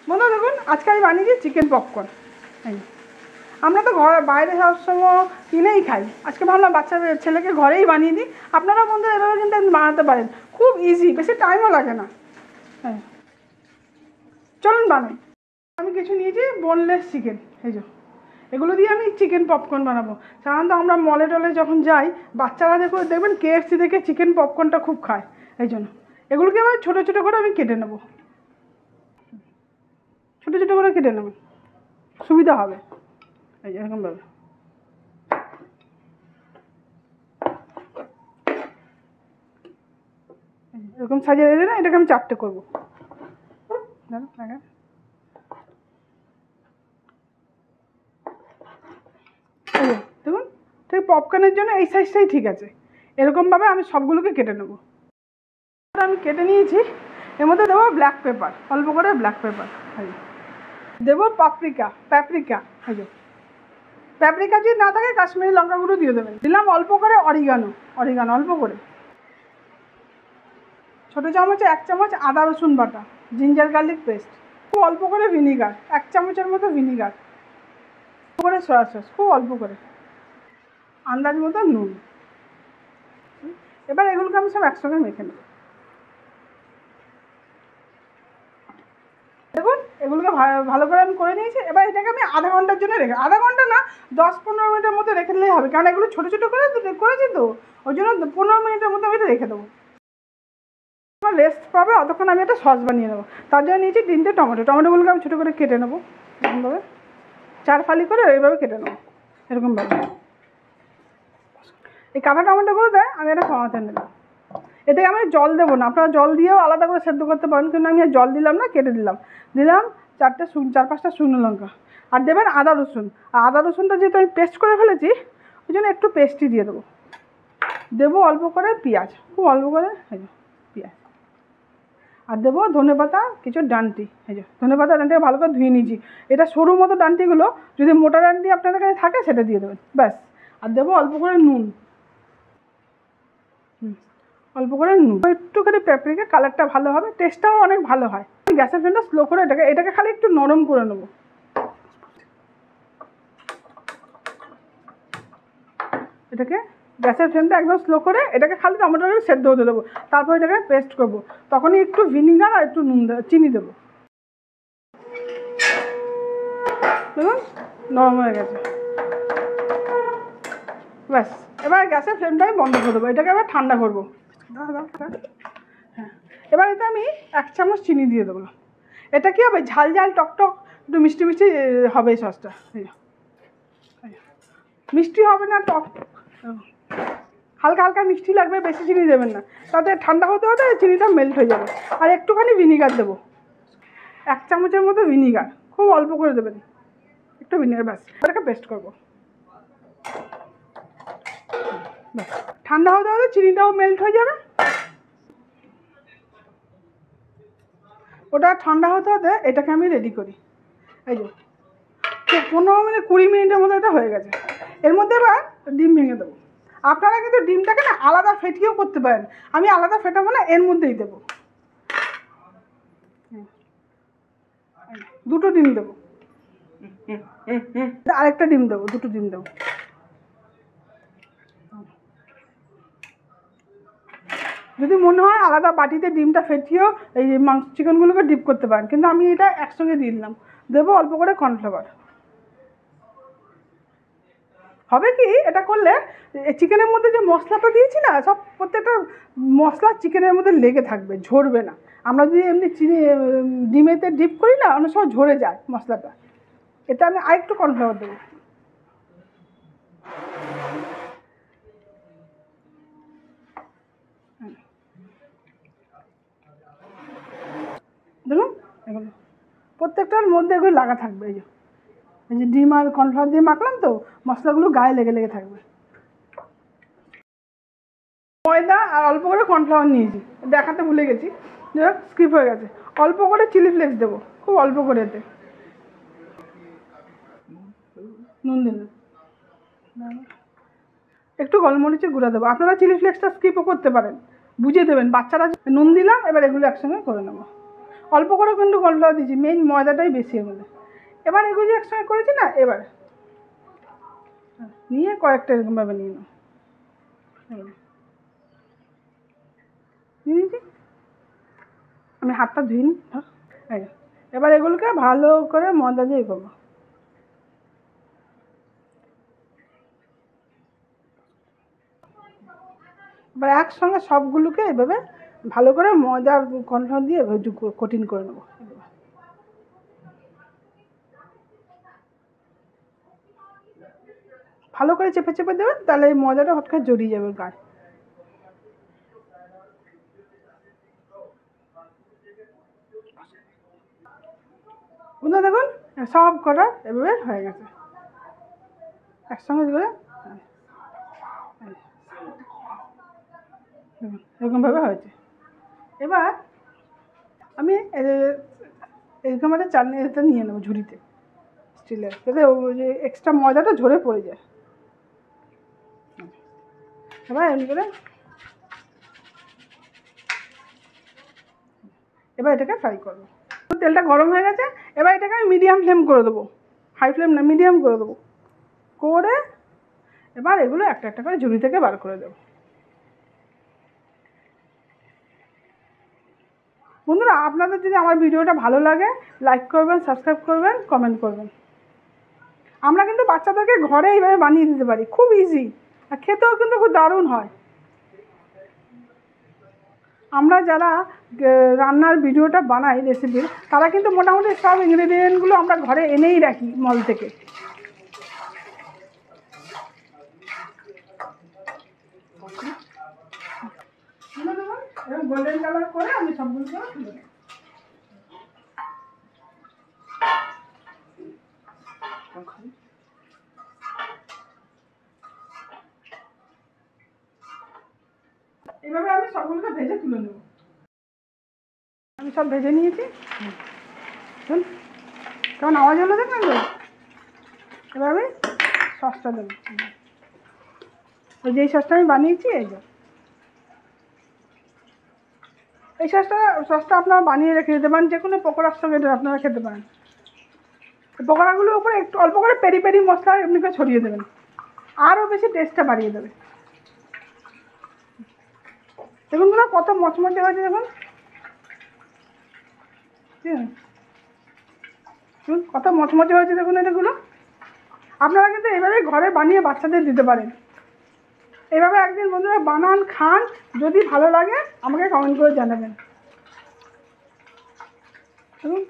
বন্ধুরা দেখুন আজকে আমি বানিয়েছি চিকেন পপকর্ন। আমরা তো বাইরে সবসময় কিনেই খাই, আজকে ভাবলাম বাচ্চাদের ছেলেকে ঘরেই বানিয়ে দিই। আপনারা বন্ধুরা এভাবে কিন্তু বানাতে পারেন, খুব ইজি, বেশি টাইমও লাগে না। হ্যাঁ চলুন বানাই। আমি কিছু নিয়েছি বোনলেস চিকেন, এই যে এগুলো দিয়ে আমি চিকেন পপকর্ন বানাবো। সাধারণত আমরা মলে টলে যখন যাই বাচ্চারা দেখবেন KFC থেকে চিকেন পপকর্নটা খুব খায়, এই জন্য এগুলোকে আবার ছোটো ছোটো করে আমি কেটে নেবো, ছোটো ছোটো করে কেটে নেব, সুবিধা হবে। এই এরকমভাবে এরকম সাজিয়ে দিলে না, এটাকে আমি 4টে করবো। দেখুন ঠিক পপকর্নের জন্য এই সাইজটাই ঠিক আছে। এরকমভাবে আমি সবগুলোকে কেটে নেব। আমি কেটে নিয়েছি, এর মধ্যে দেবো ব্ল্যাক পেপার, অল্প করে ব্ল্যাক পেপার, দেবো প্যাপরিকা, প্যাপরিকা যদি না থাকে কাশ্মীরি লঙ্কা গুঁড়ো দিয়ে দেবেন। দিলাম অল্প করে অরিগানো, অল্প করে। ছোটো চামচে 1 চামচ আদা রসুন বাটা, জিঞ্জার গার্লিক পেস্ট, খুব অল্প করে ভিনিগার, 1 চামচের মতো ভিনিগার, করে সয়া সস, খুব অল্প করে, আন্দাজ মতো নুন। এবার এগুলোকে আমি সব একসঙ্গে মেখে নেব। দেখুন এগুলোকে ভালো করে আমি করে নিয়েছি। এবার এটাকে আমি আধা ঘন্টার জন্য রেখে, আধা ঘন্টা না 10-15 মিনিটের মতো রেখে দিলেই হবে, কারণ এগুলো ছোটো ছোটো করে করেছি তো, ওই জন্য 15 মিনিটের মতো আমি এটা রেখে দেবো। রেস্ট পাবে অতক্ষণ আমি একটা সস বানিয়ে নেবো। তার জন্য নিয়েছি 3টে টমেটো, টমেটোগুলোকে আমি ছোটো করে কেটে নেবো, এরকমভাবে 4 ফালি করে এইভাবে কেটে নেবো, এরকমভাবে। এই কাঁচা টমেটোগুলো দেয় আমি এটা কমাতে নেব। এতে আমি জল দেবো না, আপনারা জল দিয়েও আলাদা করে সেদ্ধ করতে পারেন, কিন্তু আমি আর জল দিলাম না, কেটে দিলাম। 4-5টা শুকনো লঙ্কা, আর দেবেন আদা রসুন। আর আদা রসুনটা যেহেতু আমি পেস্ট করে ফেলেছি ওই জন্য একটু পেস্টই দিয়ে দেবো। দেবো অল্প করে পেঁয়াজ, খুব অল্প করে পেঁয়াজ, আর দেবো ধনেপাতা কিছু ডান্টি, ধনেপাতা ডান্টিকে ভালো করে ধুয়ে নিয়েছি। এটা সরু মতো ডান্টিগুলো, যদি মোটা ডান্টি আপনাদের কাছে থাকে সেটা দিয়ে দেবেন, ব্যাস। আর দেবো অল্প করে নুন, অল্প করে নুন, একটুখানি প্যাপরিকা, কালারটা ভালো হবে, টেস্টটাও অনেক ভালো হয়। গ্যাসের ফ্লেমটা স্লো করে এটাকে খালি একটু নরম করে নেবো। এটাকে গ্যাসের ফ্লেমটা একদম স্লো করে এটাকে খালি টমেটোটাকে সেদ্ধ হতে দেবো, তারপর এটাকে পেস্ট করবো। তখনই একটু ভিনিগার আর একটু নুন চিনি দেবো। দেখুন নরম হয়ে গেছে, ব্যাস। এবার গ্যাসের ফ্লেমটা আমি বন্ধ করে দেবো, এটাকে এবার ঠান্ডা করবো। হ্যাঁ এবার এতে আমি 1 চামচ চিনি দিয়ে দেবো। এটা কী হবে, ঝাল ঝাল টকটক একটু মিষ্টি মিষ্টি হবে এই সসটা। মিষ্টি হবে না, টক, হালকা হালকা মিষ্টি লাগবে, বেশি চিনি দেবেন না, তাতে ঠান্ডা হতে হতে চিনিটা মেল্ট হয়ে যাবে। আর একটুখানি ভিনিগার দেবো, 1 চামচের মতো ভিনিগার, খুব অল্প করে দেবেন, একটু ভিনিগার, ব্যাস। এটাকে পেস্ট করবো, ঠান্ডা হতে হতে চিনিটাও মেল্ট হয়ে যাবে। ওটা ঠান্ডা হতে হতে এটাকে আমি রেডি করি। এই যে 15-20 মিনিটের মধ্যে এটা হয়ে গেছে। এর মধ্যে এবার ডিম ভেঙে দেবো। আপনারা কিন্তু ডিমটাকে না আলাদা ফেটিয়েও করতে পারেন, আমি আলাদা ফেটাবো না, এর মধ্যেই দেবো। 2টো ডিম দেবো, আরেকটা ডিম দেবো, 2টো ডিম দেবো। যদি মনে হয় আলাদা বাটিতে ডিমটা ফেটিয়েও এই চিকেনগুলোকে ডিপ করতে পারেন, কিন্তু আমি এটা একসঙ্গে দিয়ে দিলাম। দেবো অল্প করে কর্নফ্লাওয়ার। হবে কি এটা করলে, চিকেনের মধ্যে যে মশলাটা দিয়েছি না, সব প্রত্যেকটা মশলা চিকেনের মধ্যে লেগে থাকবে, ঝরবে না। আমরা যদি এমনি ডিমেতে ডিপ করি না, অনেক সময় ঝরে যায় মশলাটা। এটা আমি আরেকটু কর্নফ্লাওয়ার দেবো। দেখুন এগুলো প্রত্যেকটার মধ্যে এগুলো লাগা থাকবে, এই যে ডিম আর কর্নফ্লাওয়ার দিয়ে মাখলাম তো, মশলাগুলো গায়ে লেগে লেগে থাকবে। ময়দা আর অল্প করে কর্নফ্লাওয়ার নিয়েছি, দেখাতে ভুলে গেছি, স্কিপ হয়ে গেছে। অল্প করে চিলি ফ্লেক্স দেবো, খুব অল্প করে, এতে নুন দিন, একটু গোলমরিচের গুঁড়া দেবো। আপনারা চিলি ফ্লেক্সটা স্কিপও করতে পারেন, বুঝিয়ে দেবেন বাচ্চারা। নুন দিলাম, এবার এগুলো একসঙ্গে করে নেবো। অল্প করে কিন্তু কর্নফ্লাওয়ার দিয়েছি, মেইন ময়দাটাই বেশি এর মধ্যে। এবার এগুলো যে একসঙ্গে করেছি না, এবার নিয়ে কয়েকটা এরকমভাবে নিয়ে নাও, নিয়েছি। আমি হাতটা ধুইনি। এবার এগুলোকে ভালো করে ময়দা দিয়ে করবো। এবার একসঙ্গে সবগুলোকে এভাবে ভালো করে ময়দা আর কর্নফ্লাওয়ার দিয়ে কোটিং করে নেবো। ভালো করে চেপে চেপে দেবেন, তাহলে এই ময়দাটা হট করে জড়িয়ে যাবে গায়ে। বন্ধুরা দেখুন সব কটা এভাবে হয়ে গেছে একসঙ্গে করে, এরকমভাবে হয়েছে। এবার আমি এরকম একটা চাটনিটা নিয়ে নেবো ঝুড়িতে, স্টিলের, যাতে ওই যে এক্সট্রা ময়দাটা ঝরে পড়ে যায়। এবার এমনি করে এবার এটাকে ফ্রাই করবো। তেলটা গরম হয়ে গেছে, এবার এটাকে আমি মিডিয়াম ফ্লেম করে দেবো, হাই ফ্লেম না, মিডিয়াম করে দেবো। করে এবার এগুলো একটা একটা করে ঝুড়ি থেকে বার করে দেবো। বন্ধুরা আপনাদের যদি আমার ভিডিওটা ভালো লাগে, লাইক করবেন, সাবস্ক্রাইব করবেন, কমেন্ট করবেন। আমরা কিন্তু বাচ্চাদেরকে ঘরে এইভাবে বানিয়ে দিতে পারি, খুব ইজি, আর খেতেও কিন্তু খুব দারুণ হয়। আমরা যারা রান্নার ভিডিওটা বানাই রেসিপির, তারা কিন্তু মোটামুটি সব ইনগ্রেডিয়েন্টগুলো আমরা ঘরে এনেই রাখি মল থেকে। গোল্ডেন কালার করে আমি সবগুলো তুলে দেবো। এইভাবে আমি সবগুলোকে ভেজে তুলে নেব। আমি সব ভেজে নিয়েছি, শুন কেমন আওয়াজ হলো দেখবেন তো। এবার আমি সসটা দেবো, ওই যেই সসটা আমি বানিয়েছি, এই যে এই সসটা আপনারা বানিয়ে রেখে দিতে পারেন, যে কোনো পকোড়ার সঙ্গে এটা আপনারা খেতে পারেন। পকোড়াগুলোর উপরে একটু অল্প করে পেরি পেরি মশলা এমনি করে ছড়িয়ে দেবেন, আরও বেশি টেস্টটা বাড়িয়ে দেবে। দেখুন না কত মচমচে হয়েছে, দেখুন কত মচমচে হয়েছে, দেখুন এটাগুলো। আপনারা কিন্তু এইভাবে ঘরে বানিয়ে বাচ্চাদের দিতে পারেন। এইভাবে একদিন বন্ধুরা বানান, খান, যদি ভালো লাগে আমাকে কমেন্ট করে জানাবেন। দেখুন